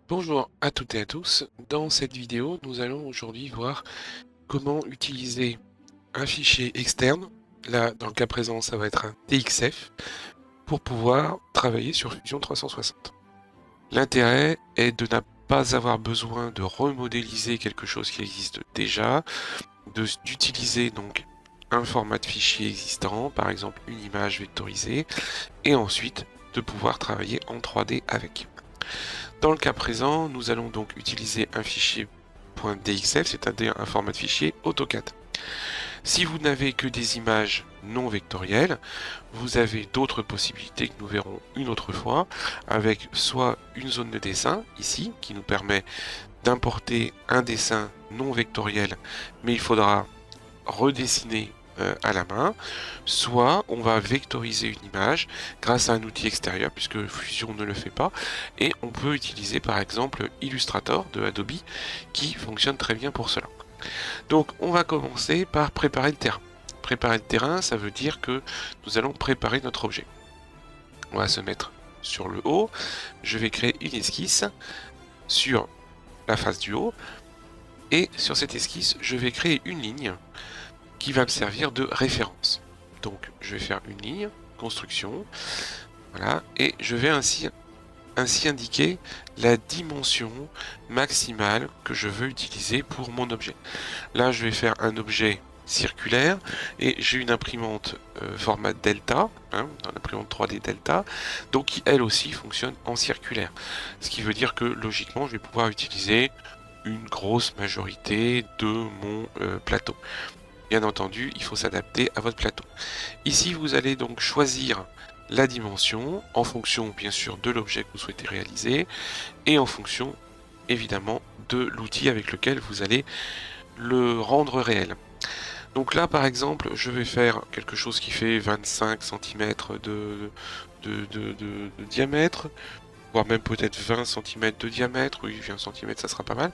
Bonjour à toutes et à tous. Dans cette vidéo, nous allons aujourd'hui voir comment utiliser un fichier externe. Là, dans le cas présent, ça va être un TXF pour pouvoir travailler sur Fusion 360. L'intérêt est de ne pas avoir besoin de remodéliser quelque chose qui existe déjà, d'utiliser donc un format de fichier existant, par exemple une image vectorisée, et ensuite de pouvoir travailler en 3D avec. Dans le cas présent, nous allons donc utiliser un fichier .dxf, c'est-à-dire un format de fichier AutoCAD. Si vous n'avez que des images non vectorielles, vous avez d'autres possibilités que nous verrons une autre fois, avec soit une zone de dessin, ici, qui nous permet d'importer un dessin non vectoriel, mais il faudra redessiner à la main, soit on va vectoriser une image grâce à un outil extérieur, puisque Fusion ne le fait pas, et on peut utiliser par exemple Illustrator de Adobe, qui fonctionne très bien pour cela. Donc on va commencer par préparer le terrain. Préparer le terrain, ça veut dire que nous allons préparer notre objet. On va se mettre sur le haut, je vais créer une esquisse sur la face du haut, et sur cette esquisse, je vais créer une ligne qui va me servir de référence. Donc je vais faire une ligne, construction, voilà, et je vais ainsi indiquer la dimension maximale que je veux utiliser pour mon objet. Là je vais faire un objet circulaire et j'ai une imprimante format Delta, dans l'imprimante 3D Delta, donc qui elle aussi fonctionne en circulaire. Ce qui veut dire que logiquement je vais pouvoir utiliser une grosse majorité de mon plateau. Bien entendu, il faut s'adapter à votre plateau. Ici, vous allez donc choisir la dimension en fonction, bien sûr, de l'objet que vous souhaitez réaliser et en fonction, évidemment, de l'outil avec lequel vous allez le rendre réel. Donc là, par exemple, je vais faire quelque chose qui fait 25 cm de diamètre, voire même peut-être 20 cm de diamètre. Oui, 20 cm, ça sera pas mal.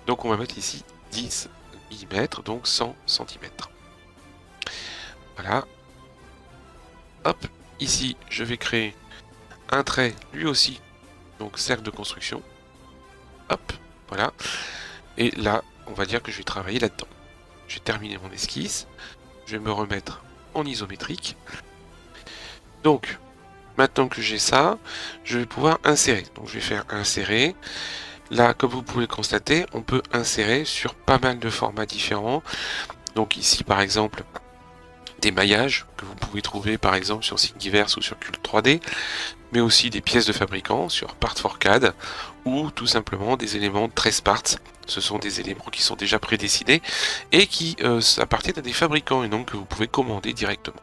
Donc on va mettre ici 10 mm, donc 100 cm. Voilà. Hop, ici, je vais créer un trait, lui aussi, donc cercle de construction. Hop, voilà. Et là, on va dire que je vais travailler là-dedans. J'ai terminé mon esquisse. Je vais me remettre en isométrique. Donc, maintenant que j'ai ça, je vais pouvoir insérer. Donc, je vais faire insérer. Là, comme vous pouvez le constater, on peut insérer sur pas mal de formats différents. Donc ici, par exemple, des maillages que vous pouvez trouver par exemple sur Thingiverse ou sur Cult 3D, mais aussi des pièces de fabricants sur Part4CAD ou tout simplement des éléments de 13 parts. Ce sont des éléments qui sont déjà prédécidés et qui appartiennent à des fabricants et donc que vous pouvez commander directement.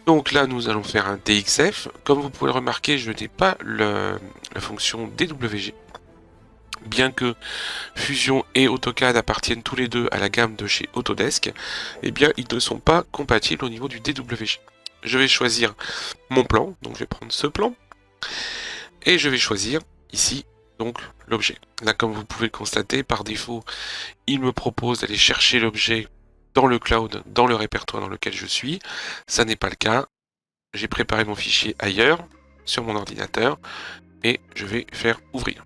Donc là, nous allons faire un DXF. Comme vous pouvez le remarquer, je n'ai pas la fonction DWG. Bien que Fusion et AutoCAD appartiennent tous les deux à la gamme de chez Autodesk, eh bien ils ne sont pas compatibles au niveau du DWG. Je vais choisir mon plan, donc je vais prendre ce plan, et je vais choisir ici donc l'objet. Là, comme vous pouvez le constater, par défaut, il me propose d'aller chercher l'objet dans le cloud, dans le répertoire dans lequel je suis. Ça n'est pas le cas. J'ai préparé mon fichier ailleurs, sur mon ordinateur, et je vais faire ouvrir.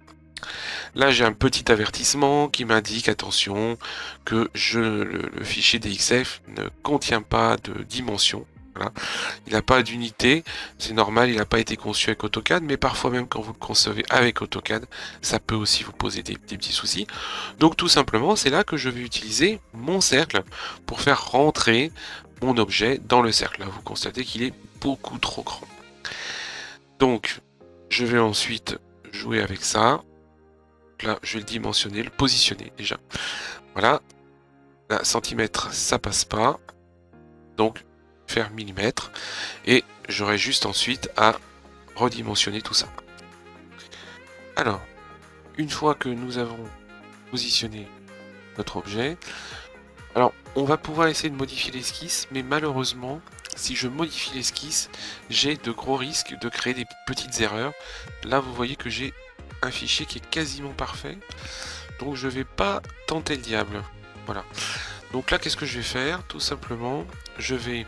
Là, j'ai un petit avertissement qui m'indique, attention, que le fichier DXF ne contient pas de dimension. Voilà. Il n'a pas d'unité, c'est normal, il n'a pas été conçu avec AutoCAD, mais parfois même quand vous le concevez avec AutoCAD, ça peut aussi vous poser des petits soucis. Donc tout simplement, c'est là que je vais utiliser mon cercle pour faire rentrer mon objet dans le cercle. Là, vous constatez qu'il est beaucoup trop grand. Donc, je vais ensuite jouer avec ça. Là, je vais le dimensionner, le positionner déjà. Voilà. Là, centimètre, ça passe pas. Donc, faire millimètre. Et j'aurai juste ensuite à redimensionner tout ça. Alors, une fois que nous avons positionné notre objet, alors on va pouvoir essayer de modifier l'esquisse, mais malheureusement, si je modifie l'esquisse, j'ai de gros risques de créer des petites erreurs. Là, vous voyez que j'ai un fichier qui est quasiment parfait, donc je vais pas tenter le diable. Voilà. Donc là, qu'est-ce que je vais faire? Tout simplement, je vais,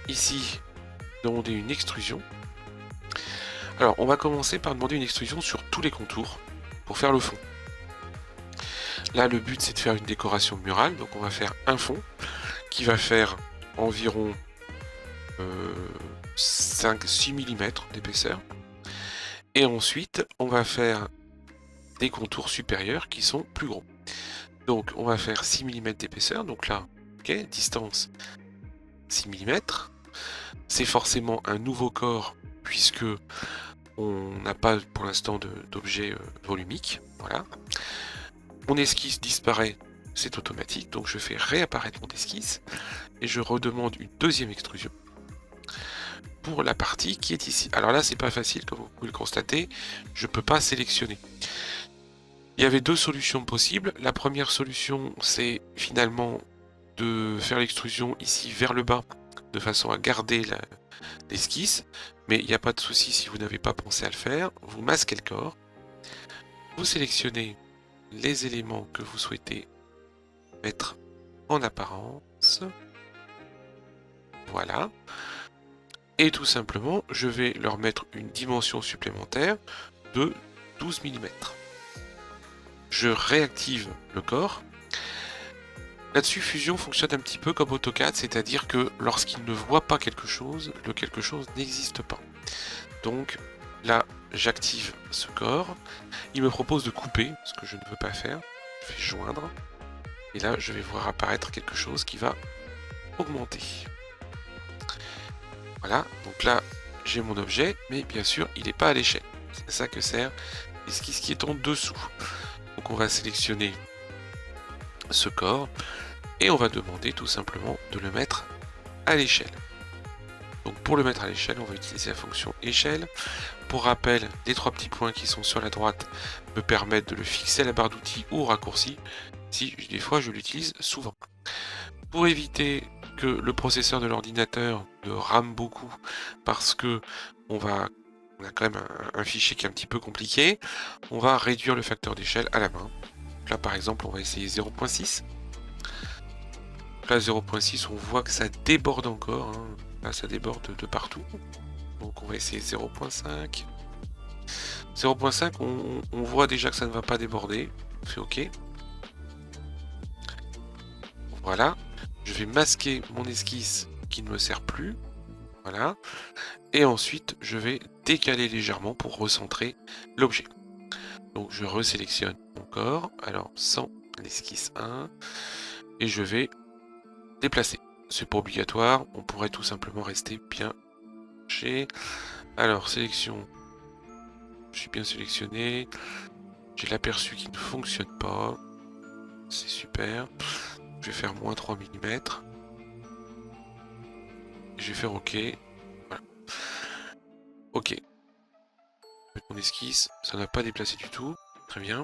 ici, demander une extrusion. Alors, on va commencer par demander une extrusion sur tous les contours pour faire le fond. Là, le but, c'est de faire une décoration murale. Donc, on va faire un fond qui va faire environ 5-6 mm d'épaisseur. Et ensuite, on va faire des contours supérieurs qui sont plus gros. Donc, on va faire 6 mm d'épaisseur. Donc là, ok, distance 6 mm. C'est forcément un nouveau corps puisque on n'a pas pour l'instant d'objet volumique. Voilà. Mon esquisse disparaît, c'est automatique, donc je fais réapparaître mon esquisse et je redemande une deuxième extrusion pour la partie qui est ici. Alors là, c'est pas facile, comme vous pouvez le constater, je peux pas sélectionner. Il y avait deux solutions possibles. La première solution, c'est finalement de faire l'extrusion ici vers le bas, de façon à garder l'esquisse, mais il n'y a pas de souci si vous n'avez pas pensé à le faire. Vous masquez le corps, vous sélectionnez les éléments que vous souhaitez mettre en apparence. Voilà. Et tout simplement, je vais leur mettre une dimension supplémentaire de 12 mm. Je réactive le corps. Là-dessus, Fusion fonctionne un petit peu comme AutoCAD, c'est-à-dire que lorsqu'il ne voit pas quelque chose, le quelque chose n'existe pas. Donc là, j'active ce corps. Il me propose de couper, ce que je ne veux pas faire. Je fais joindre. Et là, je vais voir apparaître quelque chose qui va augmenter. Voilà, donc là, j'ai mon objet, mais bien sûr, il n'est pas à l'échelle. C'est à ça que sert l'esquisse qui est en dessous. Donc on va sélectionner ce corps et on va demander tout simplement de le mettre à l'échelle. Donc pour le mettre à l'échelle, on va utiliser la fonction échelle. Pour rappel, les trois petits points qui sont sur la droite me permettent de le fixer à la barre d'outils ou au raccourci, si des fois je l'utilise souvent. Pour éviter que le processeur de l'ordinateur ne rame beaucoup, parce que on a quand même un fichier qui est un petit peu compliqué, on va réduire le facteur d'échelle à la main. Là par exemple, on va essayer 0.6. Là 0.6, on voit que ça déborde encore, hein. Là ça déborde de partout. Donc on va essayer 0.5. 0.5, on voit déjà que ça ne va pas déborder. On fait OK. Voilà. Je vais masquer mon esquisse qui ne me sert plus. Voilà. Et ensuite, je vais décaler légèrement pour recentrer l'objet. Donc je resélectionne mon corps. Alors sans l'esquisse 1. Et je vais déplacer. C'est pas obligatoire. On pourrait tout simplement rester bien chez. Alors, sélection. Je suis bien sélectionné. J'ai l'aperçu qui ne fonctionne pas. C'est super. Je vais faire moins 3 mm. Je vais faire OK. Voilà. OK. Avec mon esquisse, ça n'a pas déplacé du tout. Très bien.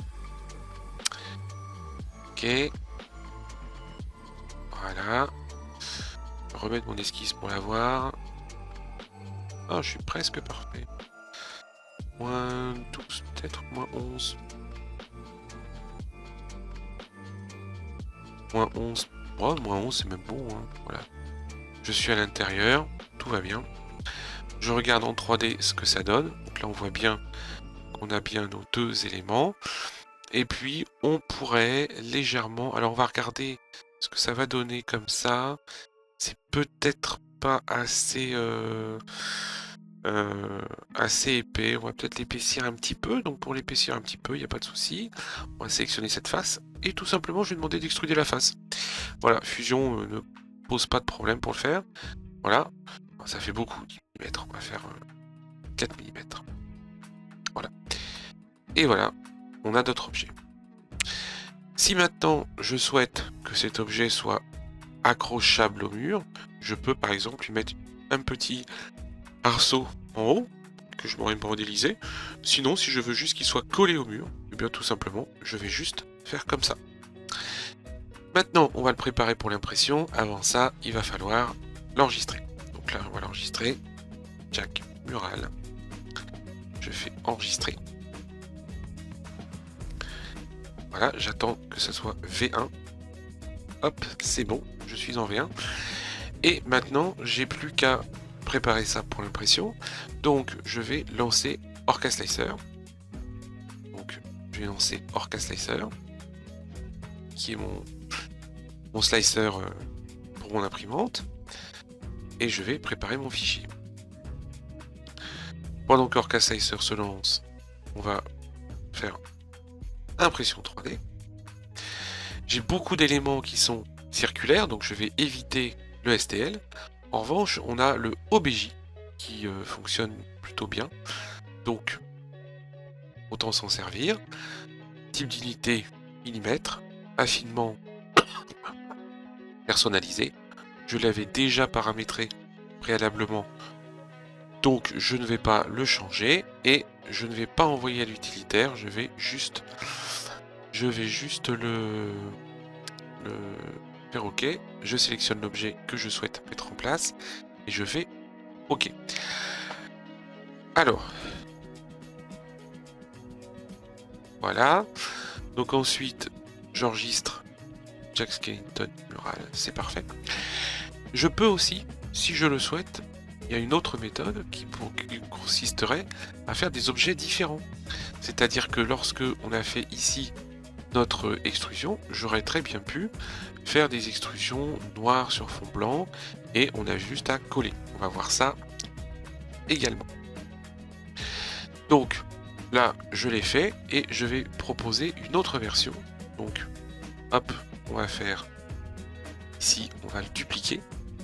OK. Voilà. Je vais remettre mon esquisse pour la voir. Ah, je suis presque parfait. Moins 12, peut-être, moins 11. Moins 11. Oh, moins 11, c'est même bon, hein. Voilà. Je suis à l'intérieur, tout va bien. Je regarde en 3D ce que ça donne. Donc là, on voit bien qu'on a bien nos deux éléments. Et puis, on pourrait légèrement... Alors, on va regarder ce que ça va donner comme ça. C'est peut-être pas assez... assez épais. On va peut-être l'épaissir un petit peu. Donc pour l'épaissir un petit peu, il n'y a pas de souci. On va sélectionner cette face. Et tout simplement, je vais demander d'extruder la face. Voilà, Fusion ne pose pas de problème pour le faire. Voilà, ça fait beaucoup, 10 mm. On va faire 4 mm. Voilà. Et voilà, on a notre objet. Si maintenant, je souhaite que cet objet soit accrochable au mur, je peux par exemple lui mettre un petit arceau en haut, que je m'aurais modélisé. Sinon, si je veux juste qu'il soit collé au mur, et bien tout simplement, je vais juste faire comme ça. Maintenant, on va le préparer pour l'impression. Avant ça, il va falloir l'enregistrer. Donc là, on va l'enregistrer. Jack Mural. Je fais enregistrer. Voilà, j'attends que ça soit V1. Hop, c'est bon, je suis en V1. Et maintenant, j'ai plus qu'à préparer ça pour l'impression. Donc je vais lancer Orca Slicer. Donc je vais lancer Orca Slicer, qui est mon slicer pour mon imprimante. Et je vais préparer mon fichier. Pendant qu'Orca Slicer se lance, on va faire impression 3D. J'ai beaucoup d'éléments qui sont circulaires, donc je vais éviter le STL. En revanche, on a le OBJ qui fonctionne plutôt bien, donc autant s'en servir. Type d'unité millimètre, affinement personnalisé. Je l'avais déjà paramétré préalablement, donc je ne vais pas le changer et je ne vais pas envoyer à l'utilitaire, je vais juste le faire OK. Je sélectionne l'objet que je souhaite mettre en place et je fais OK. Alors, voilà. Donc ensuite, j'enregistre Jack Skellington mural, c'est parfait. Je peux aussi, si je le souhaite, il y a une autre méthode qui consisterait à faire des objets différents. C'est-à-dire que lorsque on a fait ici notre extrusion, j'aurais très bien pu faire des extrusions noires sur fond blanc et on a juste à coller. On va voir ça également. Donc là, je l'ai fait et je vais proposer une autre version. Donc, hop, on va faire ici, on va le dupliquer.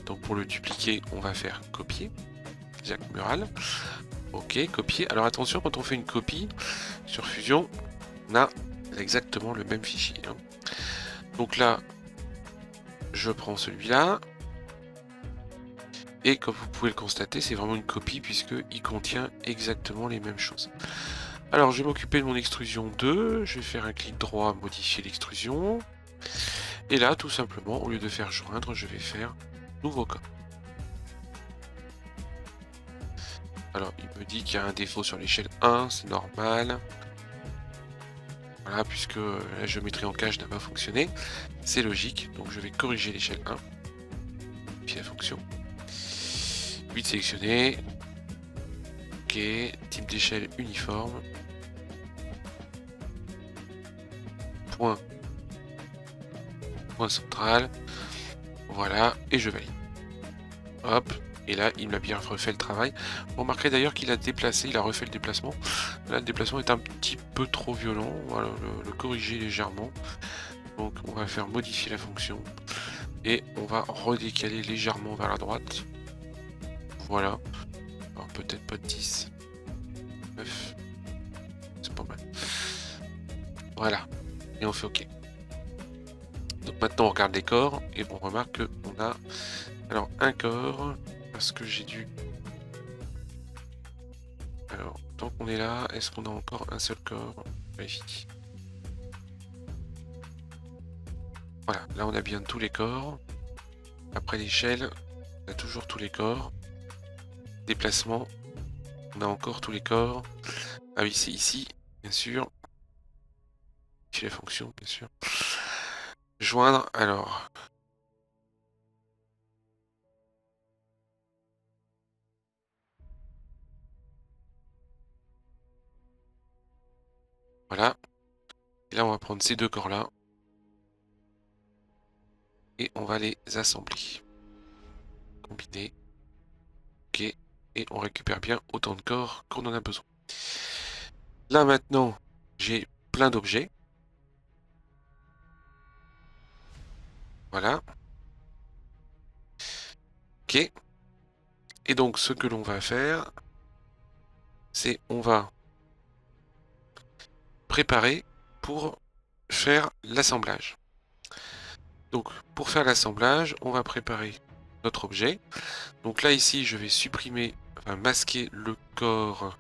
Donc pour le dupliquer, on va faire copier, Jack Mural. Ok, copier. Alors attention, quand on fait une copie sur Fusion, on a exactement le même fichier. Hein. Donc là, je prends celui-là. Et comme vous pouvez le constater, c'est vraiment une copie puisqu'il contient exactement les mêmes choses. Alors, je vais m'occuper de mon extrusion 2. Je vais faire un clic droit, modifier l'extrusion. Et là, tout simplement, au lieu de faire joindre, je vais faire nouveau corps. Alors, il me dit qu'il y a un défaut sur l'échelle 1, c'est normal. Voilà, puisque la géométrie en cache n'a pas fonctionné. C'est logique, donc je vais corriger l'échelle 1. Puis la fonction. 8 sélectionné. Ok, type d'échelle uniforme. Point central. Voilà, et je valide. Hop, et là, il m'a bien refait le travail. Vous remarquerez d'ailleurs qu'il a déplacé, il a refait le déplacement. Là, le déplacement est un petit peu trop violent. Voilà, le corriger légèrement. Donc, on va faire modifier la fonction. Et on va redécaler légèrement vers la droite. Voilà. Alors, peut-être pas de 10. 9. C'est pas mal. Voilà. Et on fait OK. Donc maintenant on regarde les corps et on remarque qu'on a alors un corps parce que j'ai dû. Alors tant qu'on est là, est-ce qu'on a encore un seul corps? Vérifie. Voilà, là on a bien tous les corps. Après l'échelle, on a toujours tous les corps. Déplacement, on a encore tous les corps. Ah oui, c'est ici, bien sûr. Ici la fonction, bien sûr. Joindre, alors. Voilà. Et là, on va prendre ces deux corps-là. Et on va les assembler. Combiner. Ok. Et on récupère bien autant de corps qu'on en a besoin. Là, maintenant, j'ai plein d'objets. Voilà. Ok. Et donc, ce que l'on va faire, c'est on va préparer pour faire l'assemblage. Donc, pour faire l'assemblage, on va préparer notre objet. Donc là, ici, je vais supprimer, enfin masquer le corps.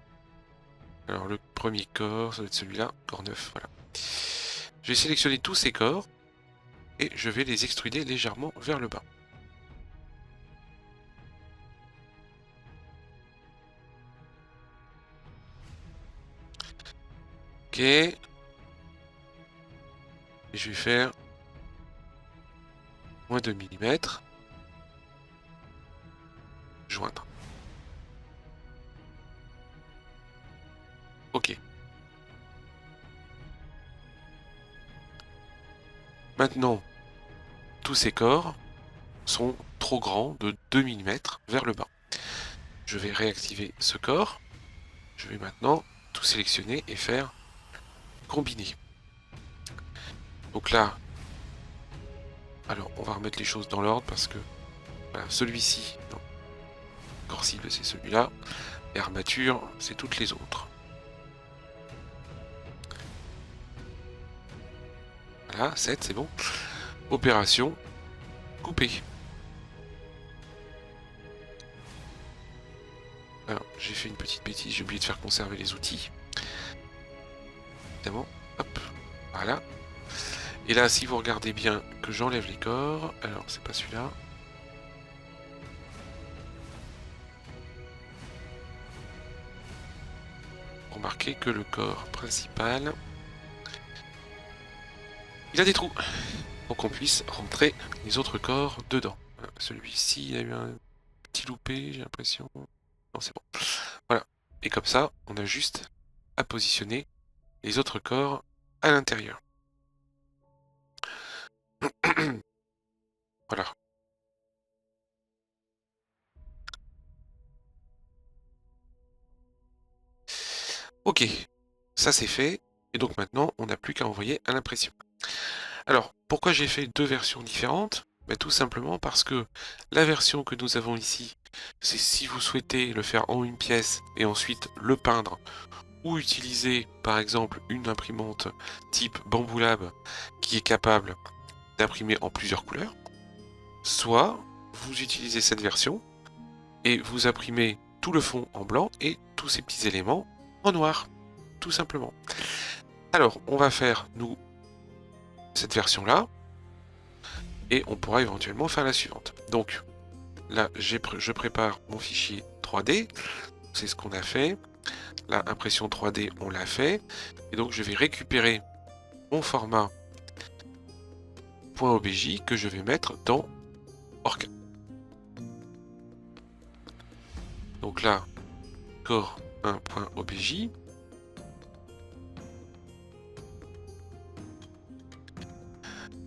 Alors, le premier corps, ça va être celui-là, corps 9, voilà. Je vais sélectionner tous ces corps et je vais les extruder légèrement vers le bas. Ok. Et je vais faire moins 2 mm. Joindre. Ok. Maintenant, tous ces corps sont trop grands de 2 mm vers le bas. Je vais réactiver ce corps. Je vais maintenant tout sélectionner et faire combiner. Donc là, alors on va remettre les choses dans l'ordre parce que voilà, celui-ci, non, corps cible c'est celui-là, et armature c'est toutes les autres. Voilà, 7 c'est bon. Opération, couper. Alors j'ai fait une petite bêtise, j'ai oublié de faire conserver les outils. Évidemment, hop, voilà. Et là si vous regardez bien que j'enlève les corps, alors c'est pas celui-là. Remarquez que le corps principal, il a des trous, pour qu'on puisse rentrer les autres corps dedans. Celui-ci, il a eu un petit loupé, j'ai l'impression. Non, c'est bon. Voilà. Et comme ça, on a juste à positionner les autres corps à l'intérieur. Voilà. Ok, ça c'est fait. Et donc maintenant, on n'a plus qu'à envoyer à l'impression. Alors, pourquoi j'ai fait deux versions différentes? Tout simplement parce que la version que nous avons ici, c'est si vous souhaitez le faire en une pièce et ensuite le peindre, ou utiliser par exemple une imprimante type Bamboo Lab qui est capable d'imprimer en plusieurs couleurs, soit vous utilisez cette version et vous imprimez tout le fond en blanc et tous ces petits éléments en noir, tout simplement. Alors, on va faire, nous, cette version-là, et on pourra éventuellement faire la suivante. Donc, là, je prépare mon fichier 3D, c'est ce qu'on a fait. La impression 3D, on l'a fait. Et donc, je vais récupérer mon format .obj que je vais mettre dans Orca. Donc là, corps 1.obj.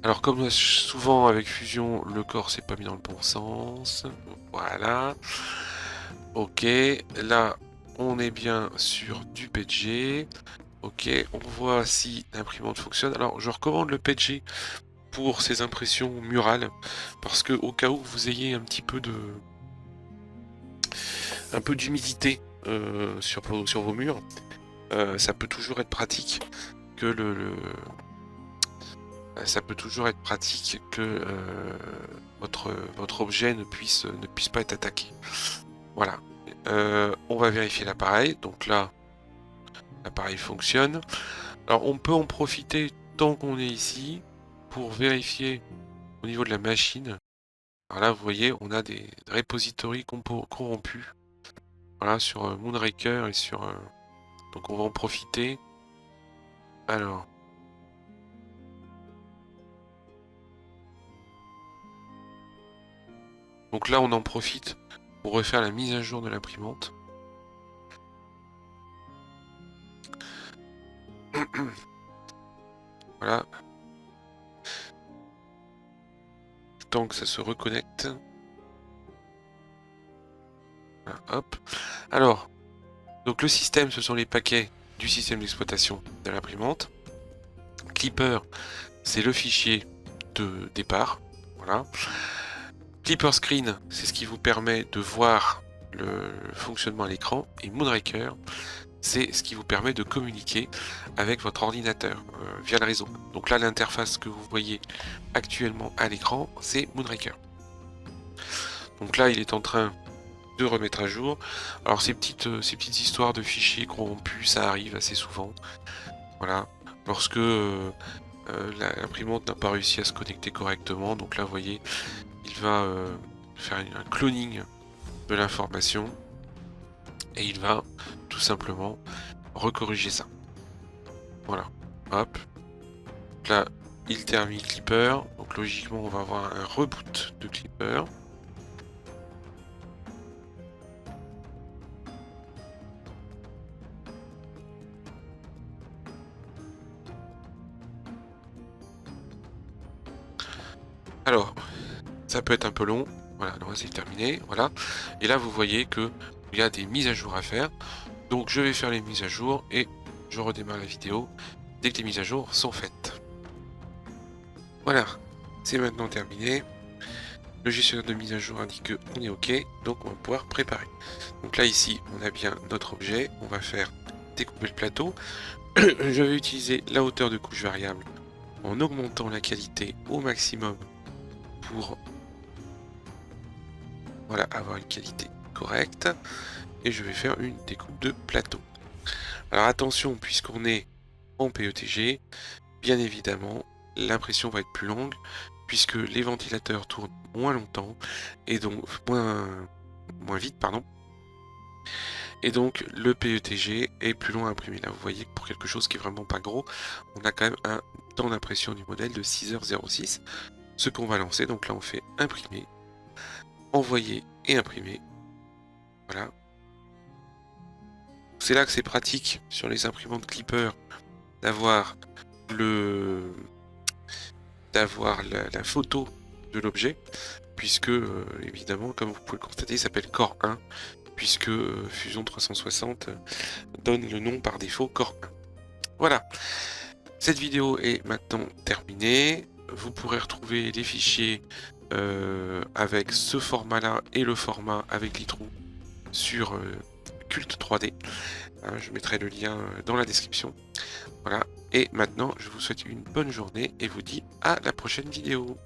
Alors comme souvent avec Fusion, le corps c'est pas mis dans le bon sens. Voilà. Ok, là on est bien sur du PG. Ok, on voit si l'imprimante fonctionne. Alors je recommande le PG pour ces impressions murales parce que au cas où vous ayez un petit peu d'humidité sur vos murs, ça peut toujours être pratique que ça peut toujours être pratique que votre objet ne puisse pas être attaqué. Voilà. On va vérifier l'appareil. Donc là, l'appareil fonctionne. Alors on peut en profiter tant qu'on est ici pour vérifier au niveau de la machine. Alors là, vous voyez, on a des repositories corrompus. Voilà, sur Moonraker et sur... donc on va en profiter. Alors... Donc là, on en profite pour refaire la mise à jour de l'imprimante. Voilà. Tant que ça se reconnecte. Voilà, hop. Alors, donc le système, ce sont les paquets du système d'exploitation de l'imprimante. Clipper, c'est le fichier de départ. Voilà. Clipper Screen, c'est ce qui vous permet de voir le fonctionnement à l'écran. Et Moonraker, c'est ce qui vous permet de communiquer avec votre ordinateur via le réseau. Donc là, l'interface que vous voyez actuellement à l'écran, c'est Moonraker. Donc là, il est en train de remettre à jour. Alors ces petites histoires de fichiers corrompus, ça arrive assez souvent. Voilà, lorsque l'imprimante n'a pas réussi à se connecter correctement. Donc là, vous voyez, il va faire un cloning de l'information et il va tout simplement recorriger ça. Voilà, hop. Là, il termine Clipper. Donc logiquement, on va avoir un reboot de Clipper. Alors, ça peut être un peu long. Voilà, donc c'est terminé. Voilà. Et là, vous voyez que il y a des mises à jour à faire. Donc, je vais faire les mises à jour et je redémarre la vidéo dès que les mises à jour sont faites. Voilà, c'est maintenant terminé. Le gestionnaire de mise à jour indique qu'on est OK, donc on va pouvoir préparer. Donc là, ici, on a bien notre objet. On va faire découper le plateau. Je vais utiliser la hauteur de couche variable en augmentant la qualité au maximum pour voilà, avoir une qualité correcte. Et je vais faire une découpe de plateau. Alors attention, puisqu'on est en PETG, bien évidemment, l'impression va être plus longue, puisque les ventilateurs tournent moins longtemps, et donc moins vite, pardon. Et donc le PETG est plus long à imprimer. Là, vous voyez que pour quelque chose qui est vraiment pas gros, on a quand même un temps d'impression du modèle de 6h06. Ce qu'on va lancer, donc là on fait imprimer, envoyer et imprimer. Voilà. C'est là que c'est pratique sur les imprimantes Clipper d'avoir la photo de l'objet, puisque évidemment, comme vous pouvez le constater, il s'appelle Core 1, puisque Fusion 360 donne le nom par défaut Core 1. Voilà, cette vidéo est maintenant terminée. Vous pourrez retrouver les fichiers avec ce format-là et le format avec les trous sur Cult 3D. Hein, je mettrai le lien dans la description. Voilà, et maintenant je vous souhaite une bonne journée et vous dis à la prochaine vidéo.